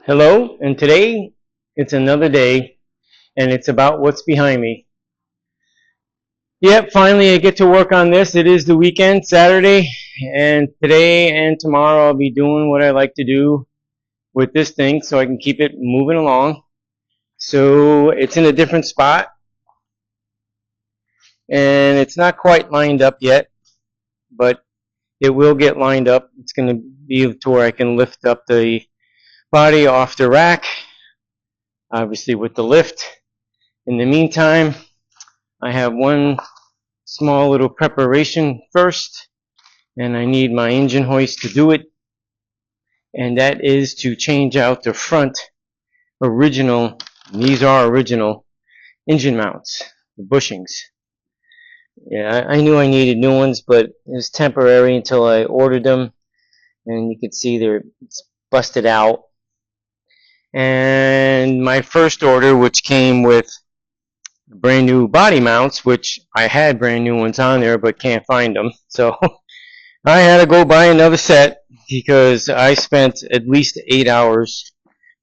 Hello, and today it's another day, and it's about what's behind me. Yep, finally I get to work on this. It is the weekend, Saturday, and today and tomorrow I'll be doing what I like to do with this thing so I can keep it moving along. So it's in a different spot, and it's not quite lined up yet, but it will get lined up. It's going to be to where I can lift up the body off the rack, obviously with the lift. In the meantime, I have one small little preparation first, and I need my engine hoist to do it, and that is to change out the front original, these are original engine mounts, the bushings. Yeah, I knew I needed new ones, but it was temporary until I ordered them, and you can see they're busted out. And my first order, which came with brand new body mounts, which I had brand new ones on there but can't find them, so I had to go buy another set because I spent at least 8 hours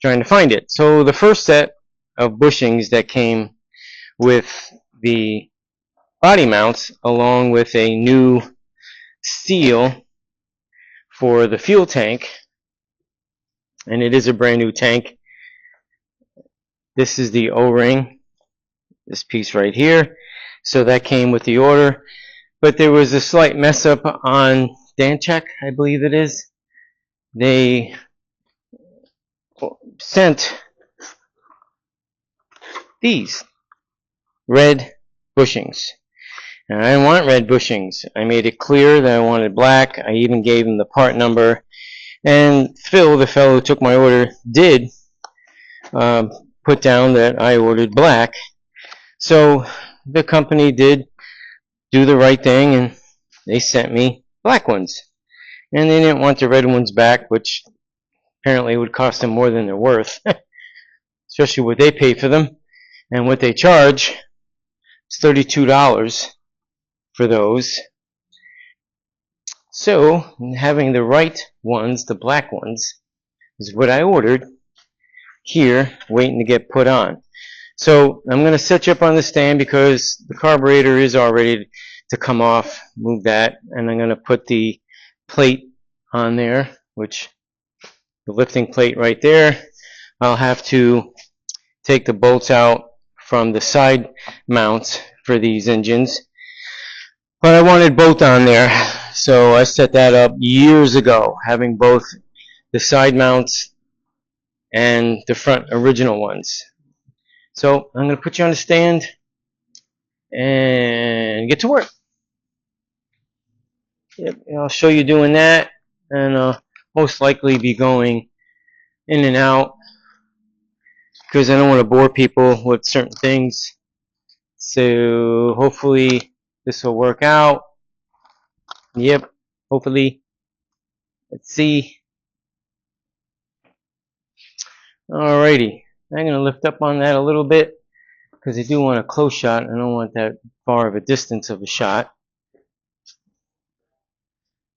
trying to find it. So the first set of bushings that came with the body mounts, along with a new seal for the fuel tank, and it is a brand new tank. This is the O-ring, this piece right here. So that came with the order. But there was a slight mess up on Dancheck, I believe it is. They sent these red bushings. And I didn't want red bushings. I made it clear that I wanted black. I even gave him the part number. And Phil, the fellow who took my order, did put down that I ordered black. So the company did do the right thing, and they sent me black ones. And they didn't want the red ones back, which apparently would cost them more than they're worth, especially what they pay for them. And what they charge is $32 for those. So having the right ones, the black ones, is what I ordered here, waiting to get put on. So I'm going to set you up on the stand because the carburetor is all ready to come off. Move that, and I'm going to put the plate on there, which the lifting plate right there. I'll have to take the bolts out from the side mounts for these engines, but I wanted both on there, so I set that up years ago, having both the side mounts and the front original ones. So I'm going to put you on the stand and get to work. Yep, I'll show you doing that, and most likely be going in and out because I don't want to bore people with certain things. So hopefully this will work out. Yep, hopefully. Let's see. Alrighty, I'm going to lift up on that a little bit because I do want a close shot. I don't want that far of a distance of a shot.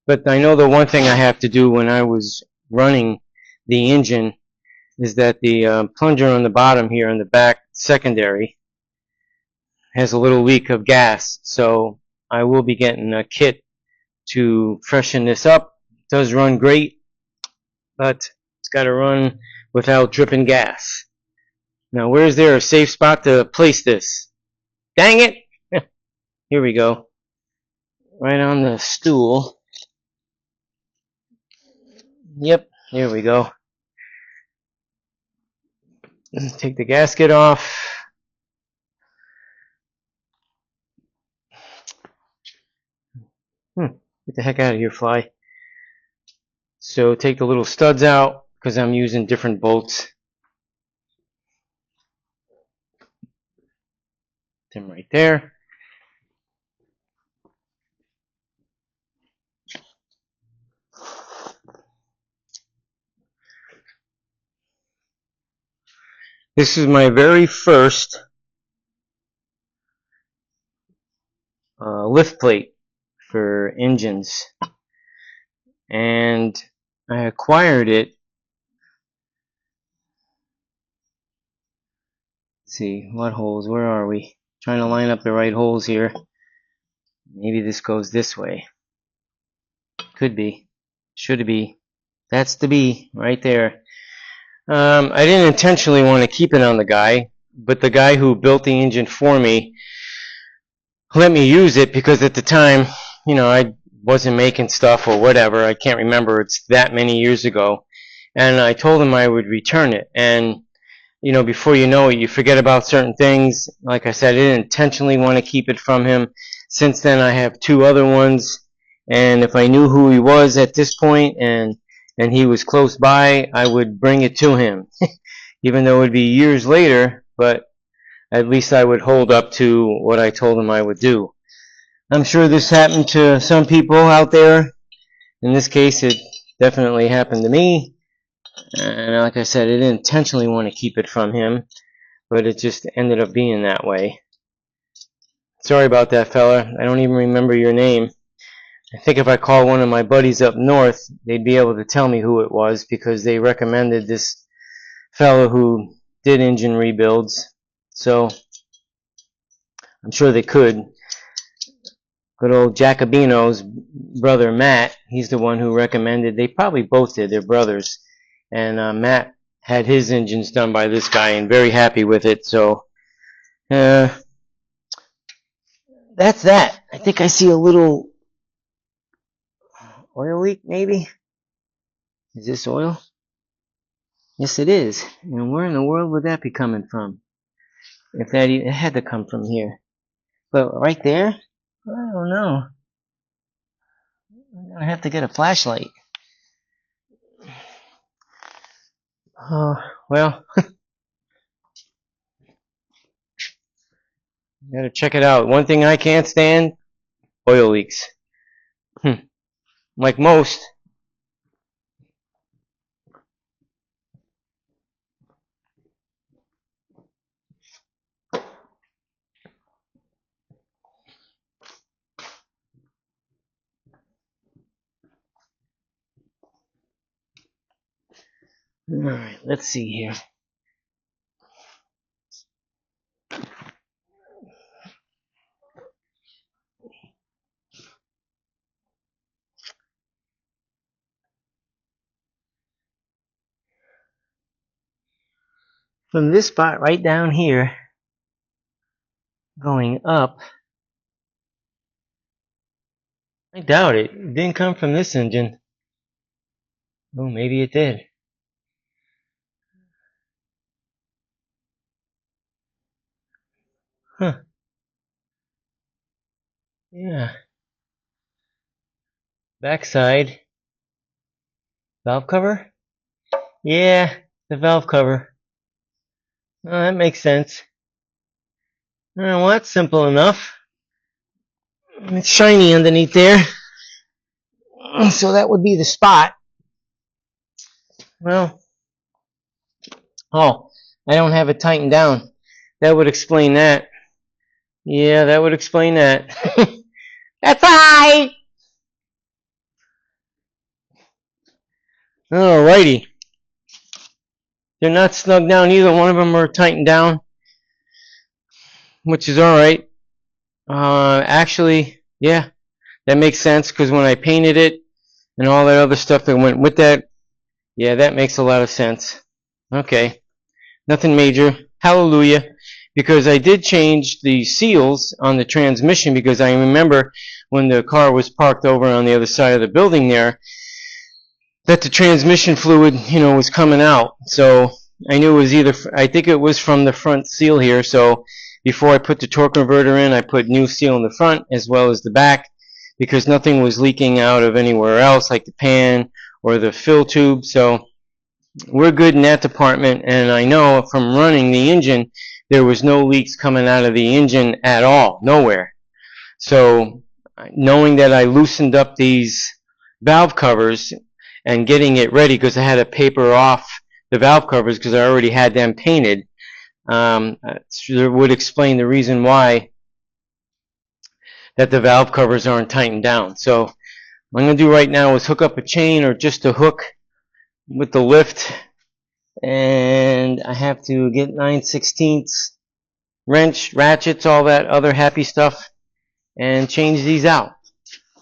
But I know the one thing I have to do when I was running the engine is that the plunger on the bottom here in the back secondary has a little leak of gas. So I will be getting a kit to freshen this up. It does run great, but it's got to run without dripping gas. Now, where is there a safe spot to place this? Dang it! Here we go. Right on the stool. Yep, here we go. Take the gasket off. Get the heck out of here, fly. So take the little studs out because I'm using different bolts. Them right there. This is my very first lift plate for engines, and I acquired it Let's see, what holes? Where are we? Trying to line up the right holes here. Maybe this goes this way. Could be. Should be. That's the B right there. I didn't intentionally want to keep it on the guy, but the guy who built the engine for me let me use it because at the time, I wasn't making stuff or whatever. I can't remember. It's that many years ago. And I told him I would return it. And, before you know it, you forget about certain things. Like I said, I didn't intentionally want to keep it from him. Since then, I have 2 other ones. And if I knew who he was at this point and he was close by, I would bring it to him. Even though it would be years later, but at least I would hold up to what I told him I would do. I'm sure this happened to some people out there. In this case, it definitely happened to me. And like I said, I didn't intentionally want to keep it from him, but it just ended up being that way. Sorry about that, fella. I don't even remember your name. I think if I call one of my buddies up north, they'd be able to tell me who it was because they recommended this fellow who did engine rebuilds. So I'm sure they could. Good old Jacobino's brother Matt, he's the one who recommended. They probably both did, they're brothers. And Matt had his engines done by this guy and very happy with it. So that's that. I think I see a little oil leak maybe. Is this oil? Yes, it is. And where in the world would that be coming from? If that it had to come from here. But right there? I don't know. I'm gonna have to get a flashlight. Well, gotta check it out. One thing I can't stand, oil leaks. Like most. Alright, let's see here. From this spot right down here, going up, I doubt it. It didn't come from this engine. Oh, maybe it did. Huh. Yeah. Backside. Valve cover? Yeah, the valve cover. Oh, that makes sense. Well, that's simple enough. It's shiny underneath there. So that would be the spot. Well, oh, I don't have it tightened down. That would explain that. Yeah, that would explain that. That's right! Alrighty. They're not snug down either. One of them are tightened down, which is alright. Actually, yeah, that makes sense because when I painted it and all that other stuff that went with that, yeah, that makes a lot of sense. Okay, nothing major. Hallelujah. Because I did change the seals on the transmission because I remember when the car was parked over on the other side of the building there, that the transmission fluid, was coming out. So I knew it was I think it was from the front seal here. So before I put the torque converter in, I put new seal in the front as well as the back because nothing was leaking out of anywhere else like the pan or the fill tube. So we're good in that department. And I know from running the engine, there was no leaks coming out of the engine at all, nowhere. So knowing that I loosened up these valve covers and getting it ready because I had to paper off the valve covers because I already had them painted, would explain the reason why that the valve covers aren't tightened down. So what I'm going to do right now is hook up a chain or just a hook with the lift, and I have to get 9/16 wrench, ratchets, all that other happy stuff, and change these out.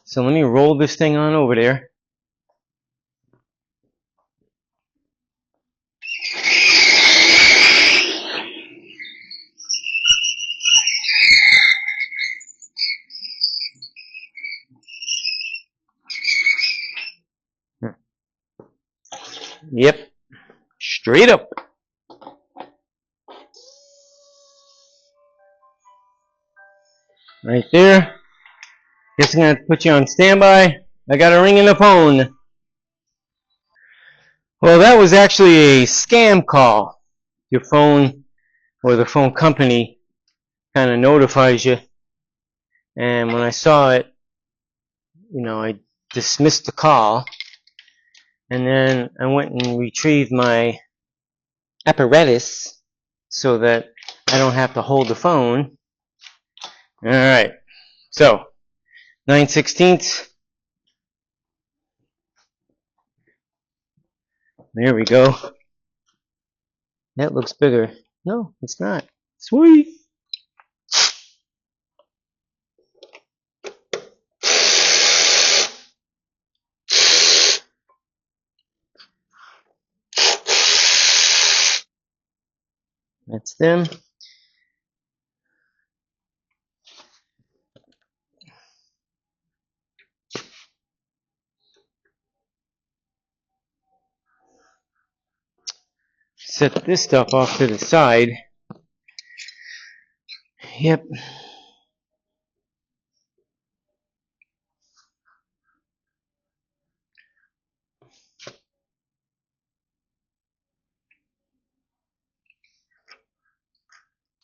So let me roll this thing on over there. Yep, straight up. Right there. Guess I'm going to put you on standby. I got a ring in the phone. Well, that was actually a scam call. Your phone or the phone company kind of notifies you. And when I saw it, I dismissed the call. And then I went and retrieved my apparatus so that I don't have to hold the phone. Alright, so 9/16. There we go. That looks bigger. No, it's not. Sweet. That's them. Set this stuff off to the side. Yep.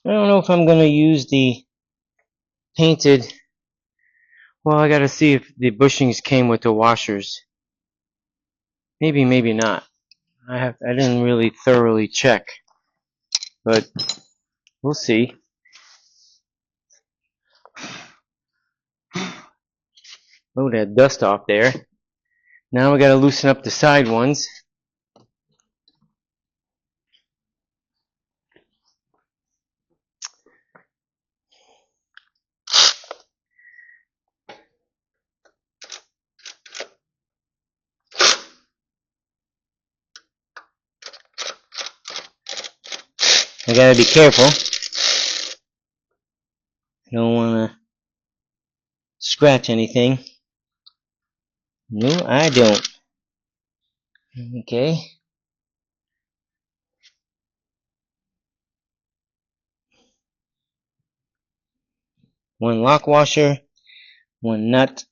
I don't know if I'm going to use the painted. Well, I got to see if the bushings came with the washers. Maybe, maybe not. I didn't really thoroughly check, but we'll see. Oh, that dust off there. Now we got to loosen up the side ones. I gotta be careful. I don't want to scratch anything. No, I don't. Okay. One lock washer, one nut,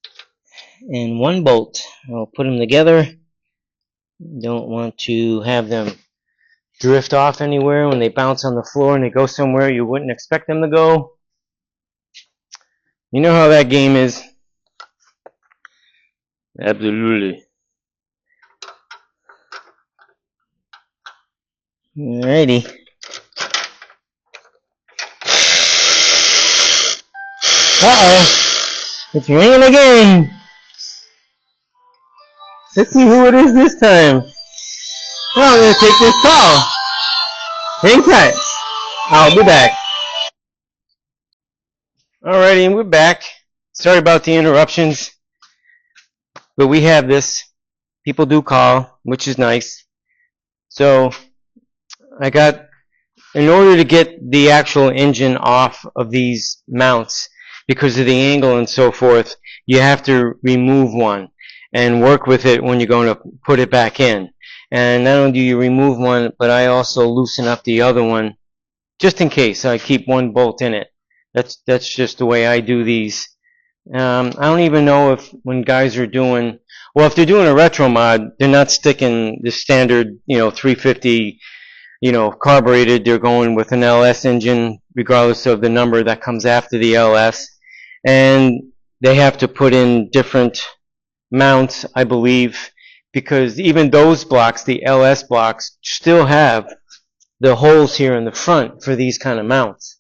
and one bolt. I'll put them together. Don't want to have them drift off anywhere when they bounce on the floor and they go somewhere you wouldn't expect them to go. You know how that game is. Absolutely. Alrighty. Uh-oh. It's ringing again. Let's see who it is this time. Well, I'm going to take this call. Hang tight. I'll be back. Alrighty, and we're back. Sorry about the interruptions. But we have this. People do call, which is nice. So, in order to get the actual engine off of these mounts, because of the angle and so forth, you have to remove one and work with it when you're going to put it back in. And not only do you remove one, but I also loosen up the other one, just in case. I keep one bolt in it. That's just the way I do these. I don't even know if when guys are doing, well, if they're doing a retro mod, they're not sticking the standard, 350, carbureted. They're going with an LS engine, regardless of the number that comes after the LS. And they have to put in different mounts, I believe, because even those blocks, the LS blocks, still have the holes here in the front for these kind of mounts.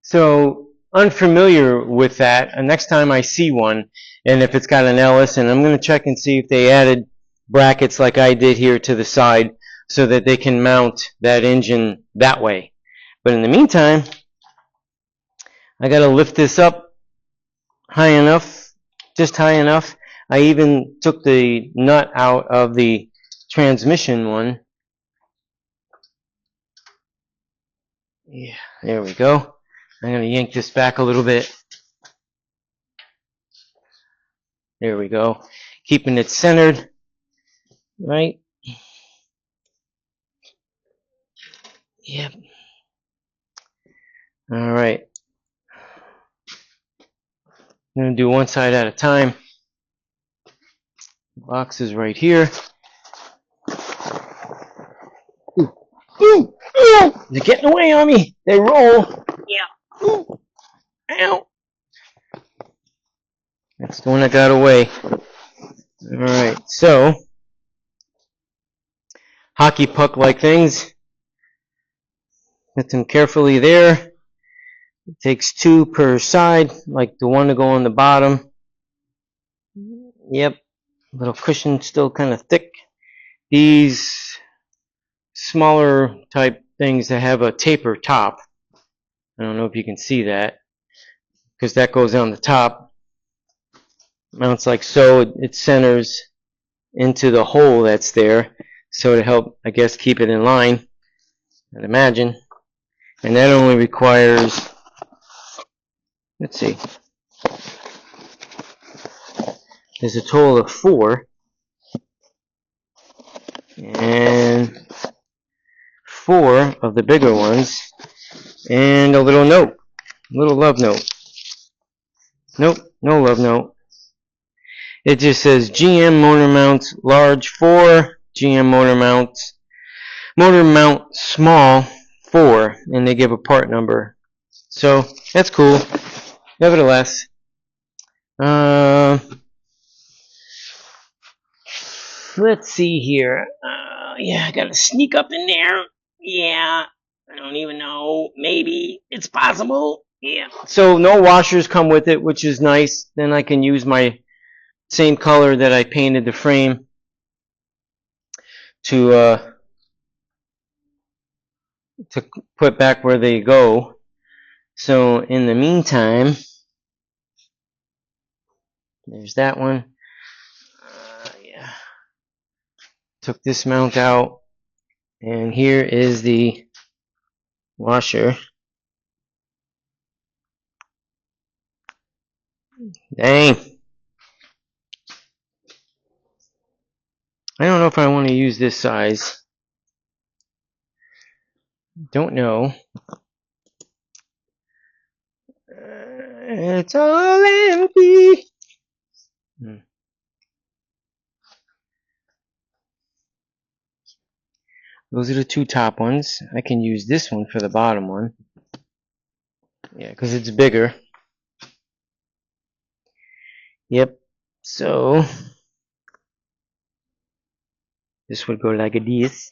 So, unfamiliar with that, and next time I see one, and if it's got an LS, and I'm going to check and see if they added brackets like I did here to the side so that they can mount that engine that way. But in the meantime, I gotta lift this up high enough, just high enough. I even took the nut out of the transmission one. Yeah, there we go. I'm gonna yank this back a little bit. There we go. Keeping it centered, right? Yep. All right. I'm gonna do one side at a time. The box is right here. Ooh. Ooh. Ooh. They're getting away on me. They roll. Yeah. Ooh. Ow. That's the one that got away. All right. So, hockey puck-like things. Put them carefully there. It takes 2 per side, like the one to go on the bottom. Yep. Little cushion, still kind of thick. These smaller type things that have a taper top. I don't know if you can see that, because that goes on the top. Mounts like so. It centers into the hole that's there, so to help, I guess, keep it in line, I'd imagine. And that only requires, let's see, there's a total of 4, and 4 of the bigger ones, and a little note, a little love note. Nope, no love note. It just says GM motor mounts large 4, GM motor mount small 4, and they give a part number. So that's cool. Nevertheless, let's see here. Yeah, I gotta sneak up in there. Yeah, I don't even know. Maybe it's possible. Yeah. So no washers come with it, which is nice. Then I can use my same color that I painted the frame to put back where they go. So in the meantime, there's that one. Yeah. Took this mount out, and here is the washer. Dang. I don't know if I want to use this size. Don't know. It's all empty. Those are the 2 top ones. I can use this one for the bottom one. Yeah, because it's bigger. Yep. So this would go like this.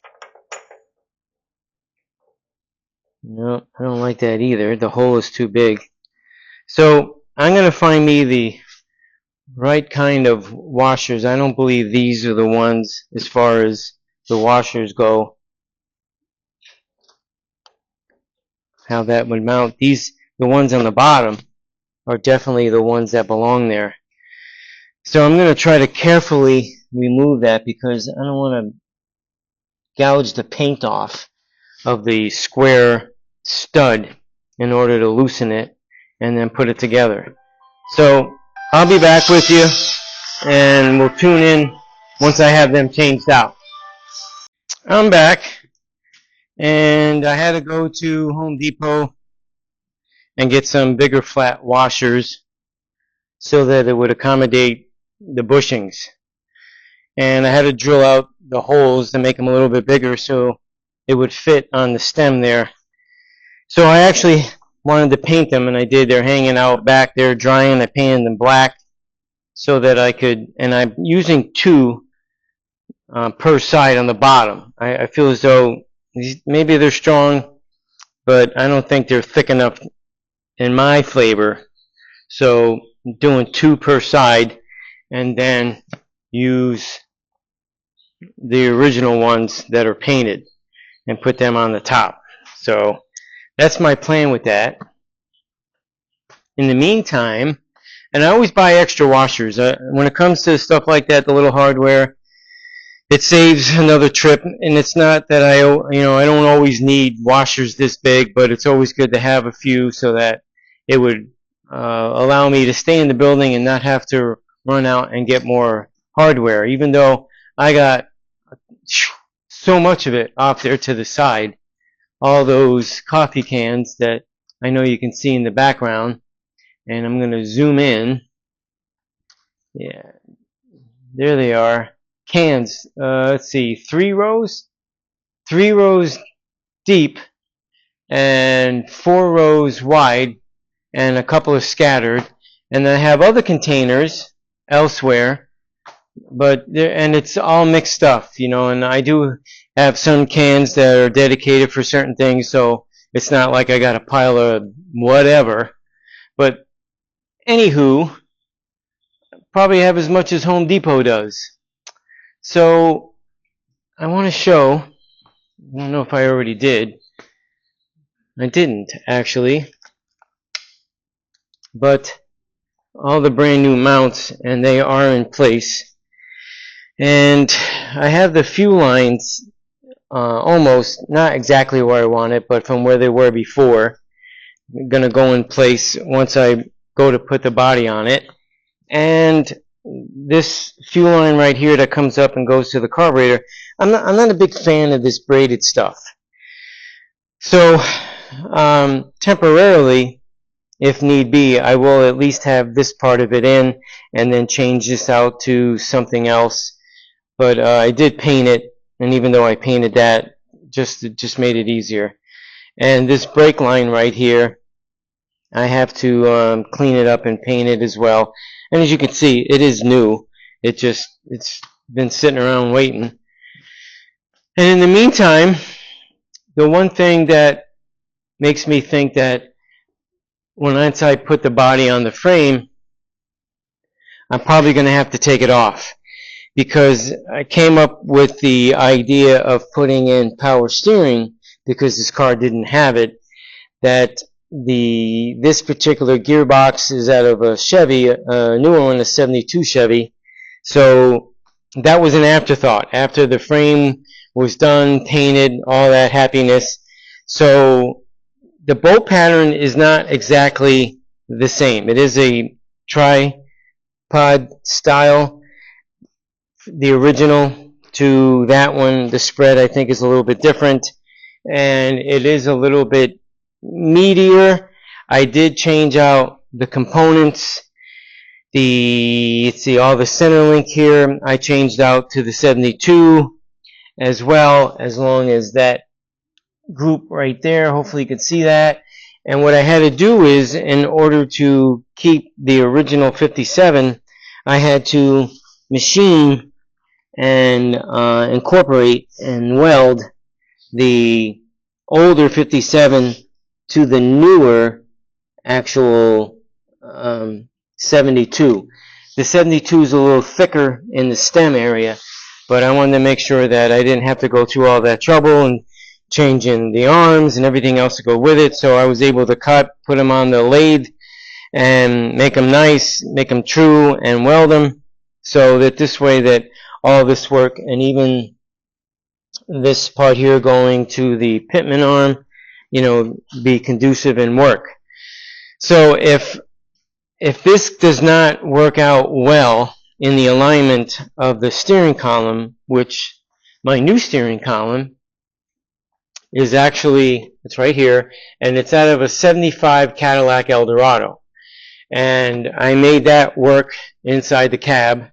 No, I don't like that either. The hole is too big. So I'm going to find me the right kind of washers. I don't believe these are the ones as far as the washers go. How that would mount. These, the ones on the bottom, are definitely the ones that belong there. So I'm going to try to carefully remove that because I don't want to gouge the paint off of the square stud in order to loosen it and then put it together. So I'll be back with you and we'll tune in once I have them changed out. I'm back and I had to go to Home Depot and get some bigger flat washers so that it would accommodate the bushings. And I had to drill out the holes to make them a little bit bigger so it would fit on the stem there. So I actually wanted to paint them, and I did. They're hanging out back there drying. I painted them black so that I could, and I'm using 2 per side on the bottom. I feel as though maybe they're strong, but I don't think they're thick enough in my flavor. So I'm doing 2 per side, and then use the original ones that are painted and put them on the top. So that's my plan with that. in the meantime, and I always buy extra washers. When it comes to stuff like that, the little hardware, it saves another trip, and it's not that I don't always need washers this big, but it's always good to have a few so that it would allow me to stay in the building and not have to run out and get more hardware, even though I got so much of it off there to the side. All those coffee cans that I know you can see in the background, and I'm going to zoom in. Yeah, there they are. Cans, let's see, 3 rows deep and 4 rows wide, and a couple are scattered. And then I have other containers elsewhere, and it's all mixed stuff, and I do have some cans that are dedicated for certain things, so it's not like I got a pile of whatever. But anywho, probably have as much as Home Depot does. So I want to show, I don't know if I already did. I didn't, actually. But all the brand new mounts, and they are in place. And I have the fuel lines almost, not exactly where I want it, but from where they were before. I'm going to go in place once I go to put the body on it. And this fuel line right here that comes up and goes to the carburetor, I'm not a big fan of this braided stuff. So temporarily, if need be, I will at least have this part of it in and then change this out to something else. But I did paint it, and even though I painted that, it just made it easier. And this brake line right here, I have to clean it up and paint it as well. And as you can see, it is new. It's been sitting around waiting. And in the meantime, the one thing that makes me think that once I put the body on the frame, I'm probably going to have to take it off, because I came up with the idea of putting in power steering, because this car didn't have it, that this particular gearbox is out of a Chevy, a newer one, a 72 Chevy. So that was an afterthought after the frame was done, painted, all that happiness. So the bolt pattern is not exactly the same. It is a tripod style. The original to that one, the spread I think is a little bit different, and it is a little bit meatier. I did change out the components. All the center link here I changed out to the 72 as well, as long as that group right there. Hopefully you can see that. And what I had to do is, in order to keep the original 57, I had to machine and incorporate and weld the older 57 to the newer actual 72. The 72 is a little thicker in the stem area, but I wanted to make sure that I didn't have to go through all that trouble and changing the arms and everything else to go with it. So I was able to put them on the lathe and make them nice, make them true, and weld them, so that this way that all this work, and even this part here going to the pitman arm, be conducive and work. So if this does not work out well in the alignment of the steering column, which my new steering column is actually, it's right here, and it's out of a 75 Cadillac Eldorado. And I made that work inside the cab,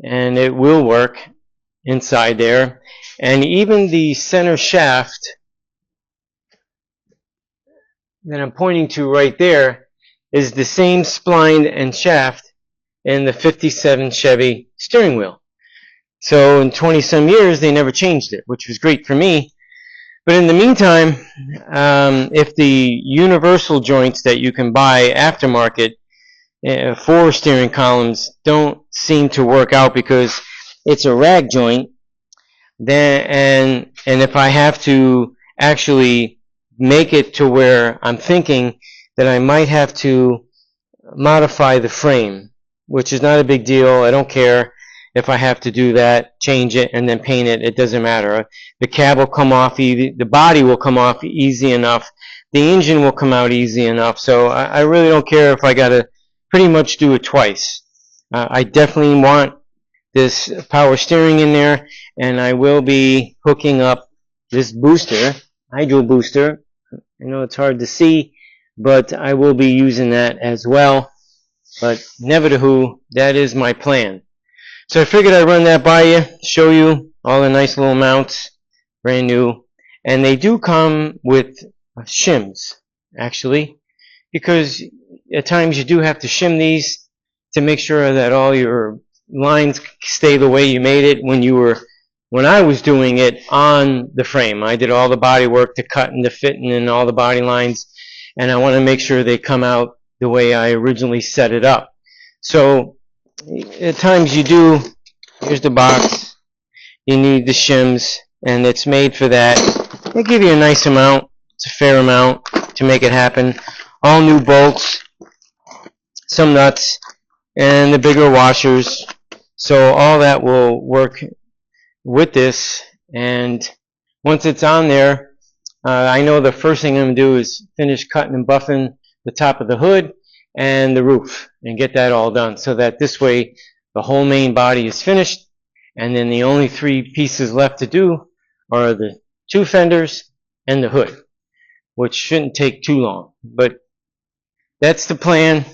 and it will work inside there. And even the center shaft that I'm pointing to right there is the same spline and shaft in the 57 Chevy steering wheel. So in 20 some years they never changed it, which was great for me. But in the meantime, if the universal joints that you can buy aftermarket for steering columns don't seem to work out because it's a rag joint, then and if I have to actually make it to where I'm thinking that I might have to modify the frame, which is not a big deal. I don't care if I have to do that, change it, and then paint it. It doesn't matter. The cab will come off easy. The body will come off easy enough. The engine will come out easy enough. So I really don't care if I got to pretty much do it twice. I definitely want this power steering in there, and I will be hooking up this booster, hydro booster. I know it's hard to see, but I will be using that as well. But never to who, that is my plan. So I figured I'd run that by you, show you all the nice little mounts, brand new. And they do come with shims, actually, because at times you do have to shim these to make sure that all your lines stay the way you made it when I was doing it on the frame. I did all the body work, the cutting, the fitting, and all the body lines, and I want to make sure they come out the way I originally set it up. So at times you do, here's the box, you need the shims, and it's made for that. They give you a nice amount, it's a fair amount to make it happen. All new bolts, some nuts, and the bigger washers. So all that will work with this, and once it's on there, I know the first thing I'm going to do is finish cutting and buffing the top of the hood and the roof and get that all done so that this way the whole main body is finished, and then the only three pieces left to do are the two fenders and the hood, which shouldn't take too long. But that's the plan.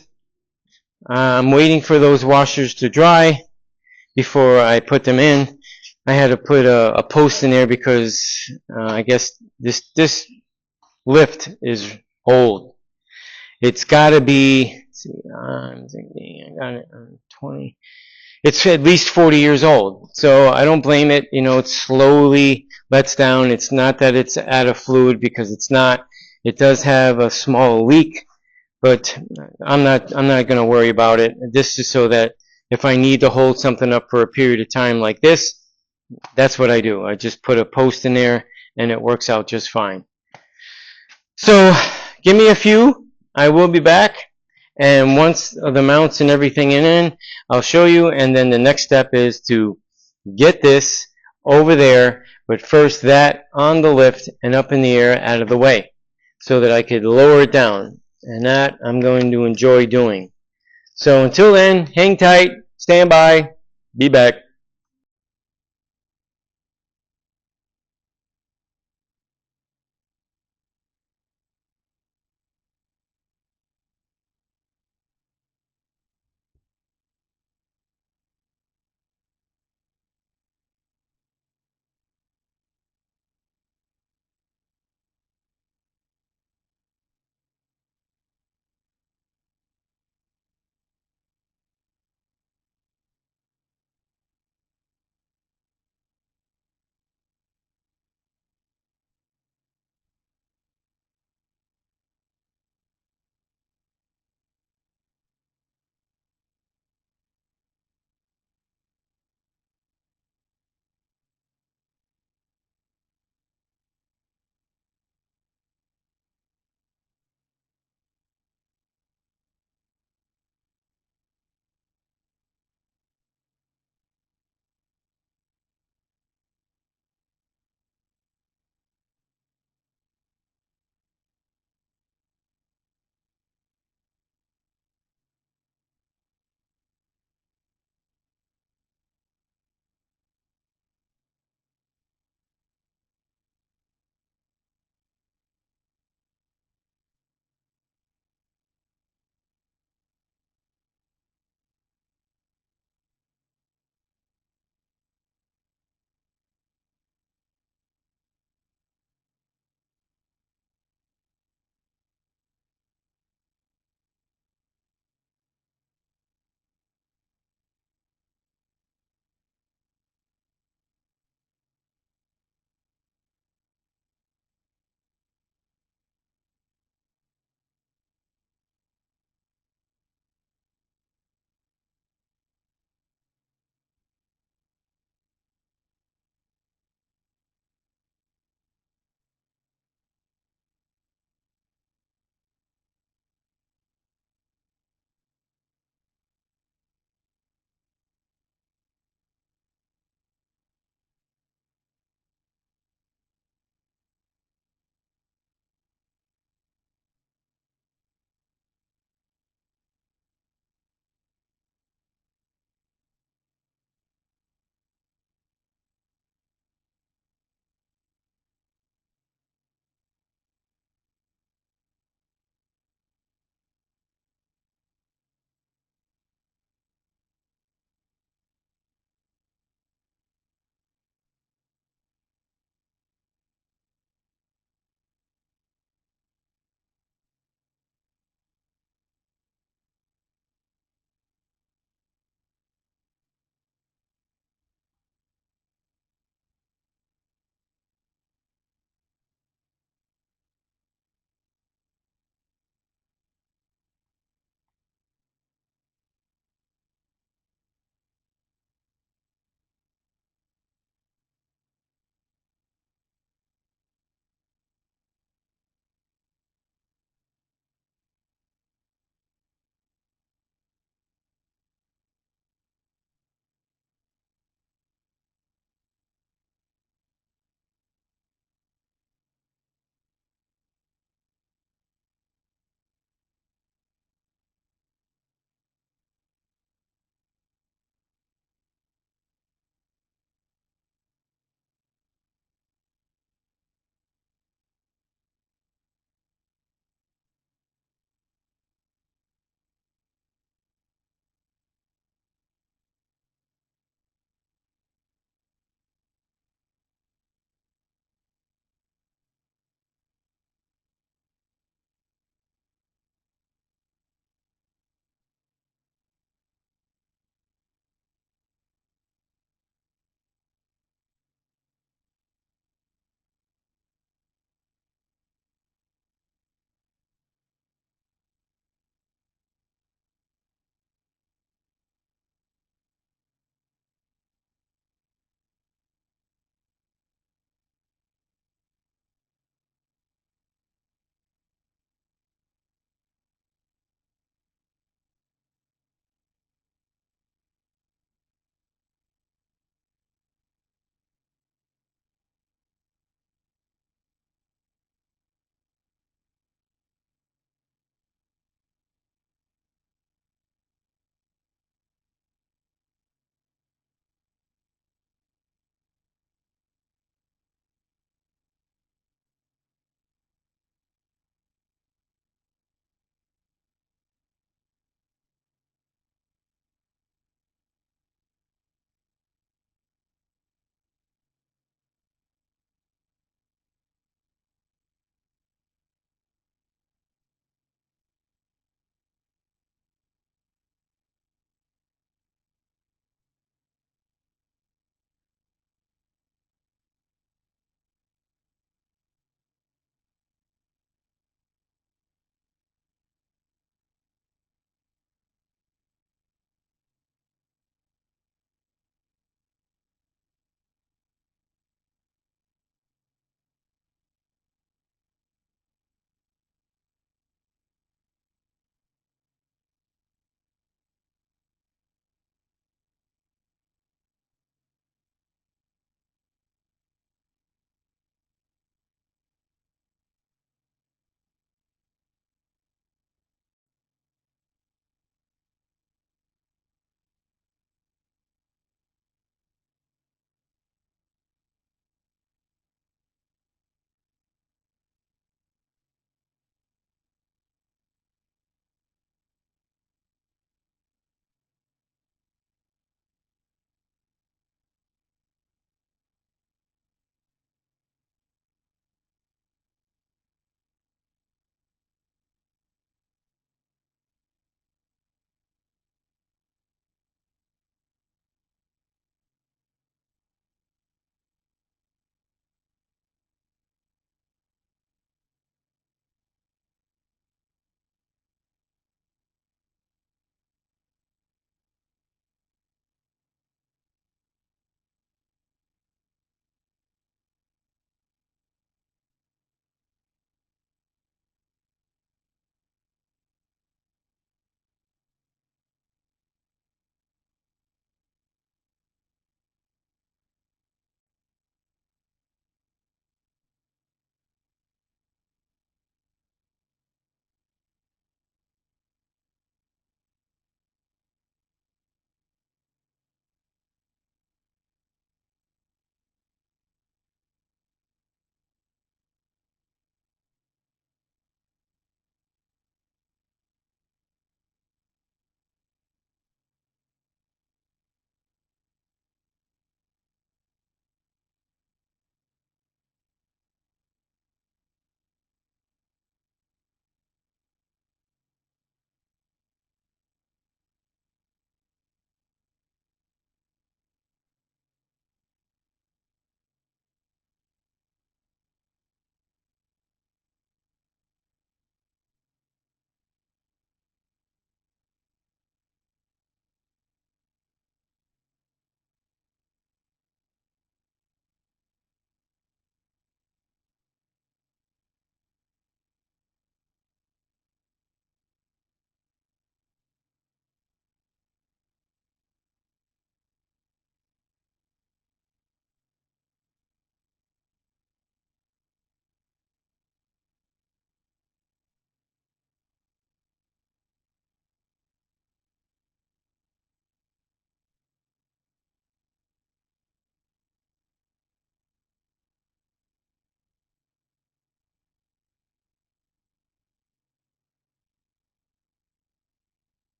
I'm waiting for those washers to dry before I put them in. I had to put a post in there because I guess this lift is old. It's got to be, let's see, I'm thinking, I got it on 20. It's at least 40 years old. So I don't blame it. You know, it slowly lets down. It's not that it's out of fluid, because it's not. It does have a small leak, but I'm not going to worry about it. This is so that if I need to hold something up for a period of time like this, that's what I do. I just put a post in there and it works out just fine. So give me a few. I will be back. And once the mounts and everything in, I'll show you. And then the next step is to get this over there, but first that on the lift and up in the air out of the way so that I could lower it down. And that I'm going to enjoy doing. So until then, hang tight, stand by, be back.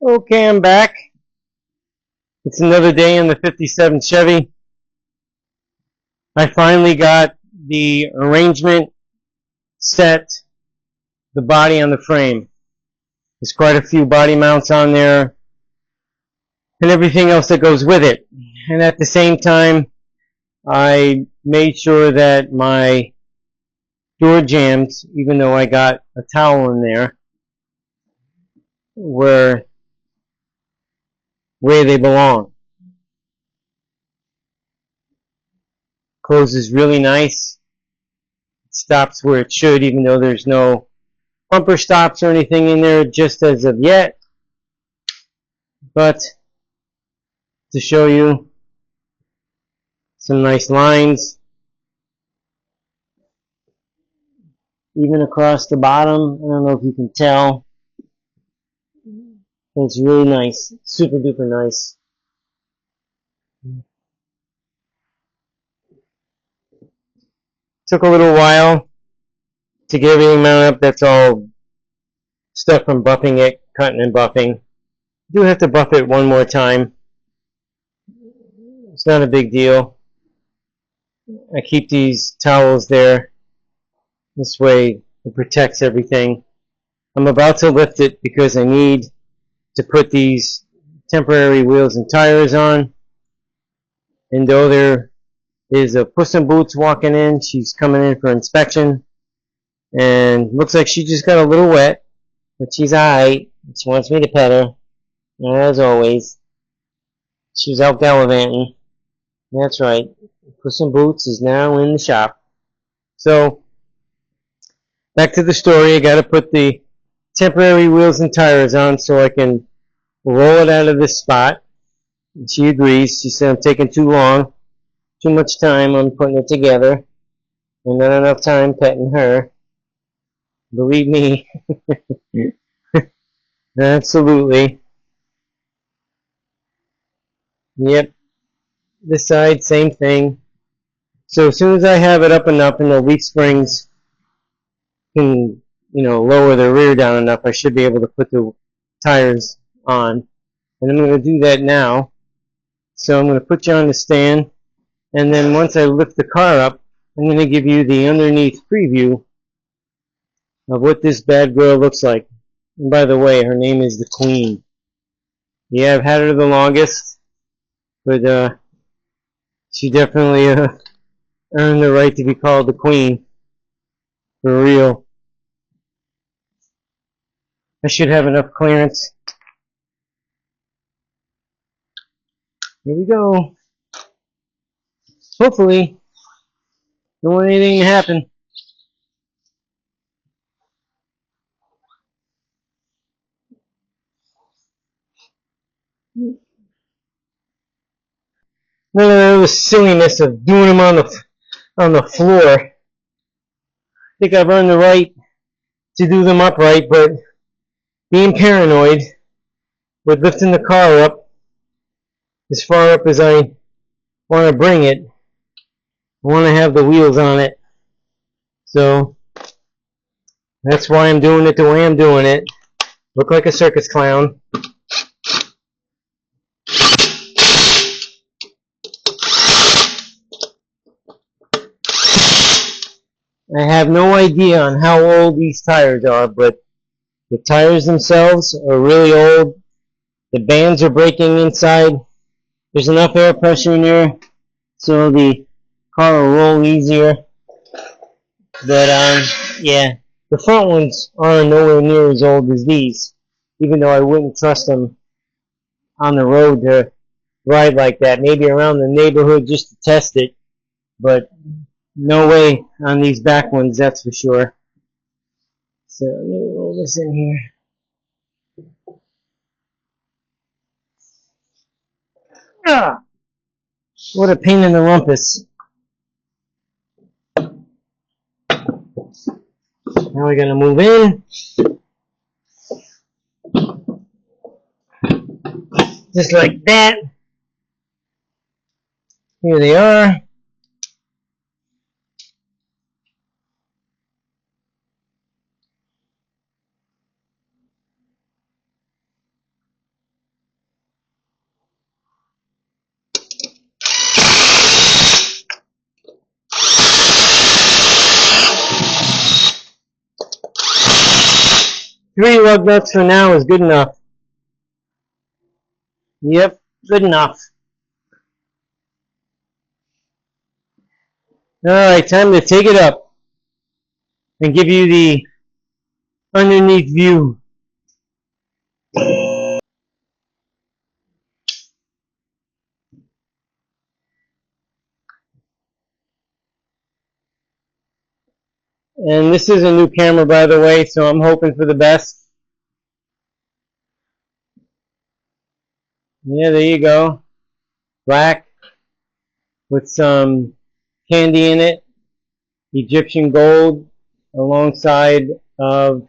Okay, I'm back. It's another day in the 57 Chevy. I finally got the arrangement set, the body on the frame. There's quite a few body mounts on there and everything else that goes with it. And at the same time, I made sure that my door jambs, even though I got a towel in there, were where they belong. Closes really nice. It stops where it should, even though there's no bumper stops or anything in there just as of yet. But to show you some nice lines, even across the bottom. I don't know if you can tell. It's really nice, super duper nice. Took a little while to get everything mounted up. That's all stuff from buffing it, cutting and buffing. Do have to buff it one more time. It's not a big deal. I keep these towels there. This way it protects everything. I'm about to lift it because I need to put these temporary wheels and tires on. And though there is a Puss in Boots walking in, she's coming in for inspection. And looks like she just got a little wet, but she's alright. She wants me to pet her, as always. She's out gallivanting. That's right. Puss in Boots is now in the shop. So, back to the story. I gotta put the temporary wheels and tires on so I can roll it out of this spot. And she agrees. She said I'm taking too long, too much time on putting it together, and not enough time petting her. Believe me. Absolutely. Yep. This side, same thing. So as soon as I have it up enough and the leaf springs can, lower the rear down enough, I should be able to put the tires on. And I'm going to do that now. So I'm going to put you on the stand, and then once I lift the car up, I'm going to give you the underneath preview of what this bad girl looks like. And by the way, her name is the Queen. Yeah, I've had her the longest, but she definitely earned the right to be called the Queen. For real. I should have enough clearance. Here we go. Hopefully, don't want anything to happen. None of the silliness of doing them on the floor. I think I've earned the right to do them upright, but being paranoid with lifting the car up as far up as I want to bring it, I want to have the wheels on it. So that's why I'm doing it the way I'm doing it. Look like a circus clown. I have no idea on how old these tires are, but the tires themselves are really old. The bands are breaking inside. There's enough air pressure in there so the car will roll easier. But yeah, the front ones are nowhere near as old as these, even though I wouldn't trust them on the road to ride like that. Maybe around the neighborhood just to test it, but no way on these back ones, that's for sure. So let me roll this in here. Ah, what a pain in the rumpus. Now we're gonna move in. Just like that. Here they are. 3 lug nuts for now is good enough. Yep, good enough. Alright, time to take it up and give you the underneath view. And this is a new camera, by the way, so I'm hoping for the best. Yeah, there you go. Black with some candy in it. Egyptian gold alongside of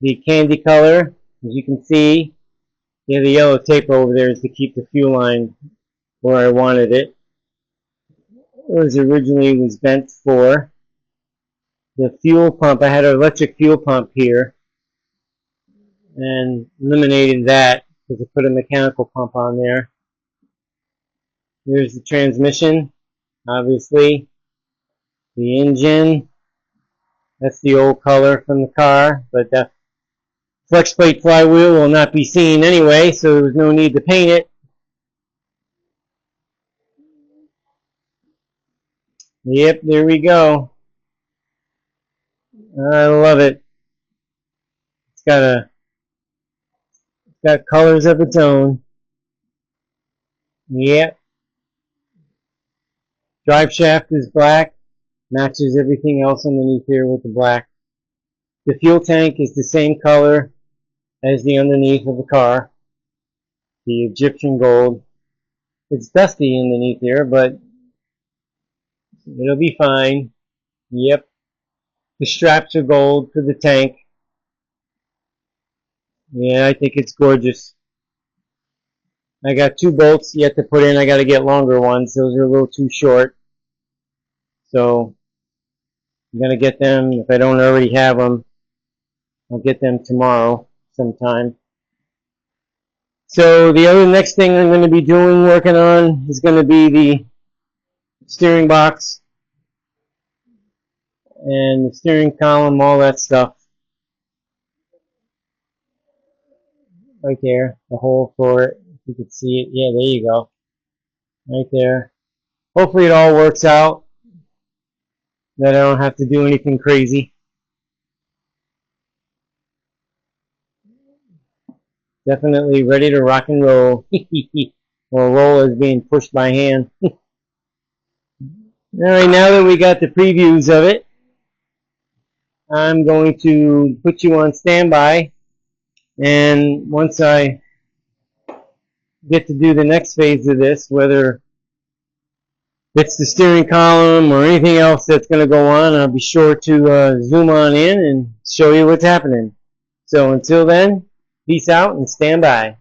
the candy color. As you can see, yeah, the yellow tape over there is to keep the fuel line where I wanted it. It was originally bent for the fuel pump. I had an electric fuel pump here and eliminated that because I put a mechanical pump on there. Here's the transmission, obviously. The engine, that's the old color from the car, but the flex plate flywheel will not be seen anyway, so there was no need to paint it. Yep, there we go. I love it. It's got colors of its own. Yep. Drive shaft is black, matches everything else underneath here with the black. The fuel tank is the same color as the underneath of the car, the Egyptian gold. It's dusty underneath here, but it'll be fine. Yep. The straps are gold for the tank. Yeah, I think it's gorgeous. I got 2 bolts yet to put in. I got to get longer ones. Those are a little too short. So I'm going to get them. If I don't already have them, I'll get them tomorrow sometime. So the other next thing I'm going to be working on, is going to be the steering box and the steering column, all that stuff. Right there, the hole for it. If you can see it. Yeah, there you go. Right there. Hopefully it all works out, that I don't have to do anything crazy. Definitely ready to rock and roll. Well, roll is being pushed by hand. Alright, now that we got the previews of it, I'm going to put you on standby, and once I get to do the next phase of this, whether it's the steering column or anything else that's going to go on, I'll be sure to zoom on in and show you what's happening. So until then, peace out and stand by.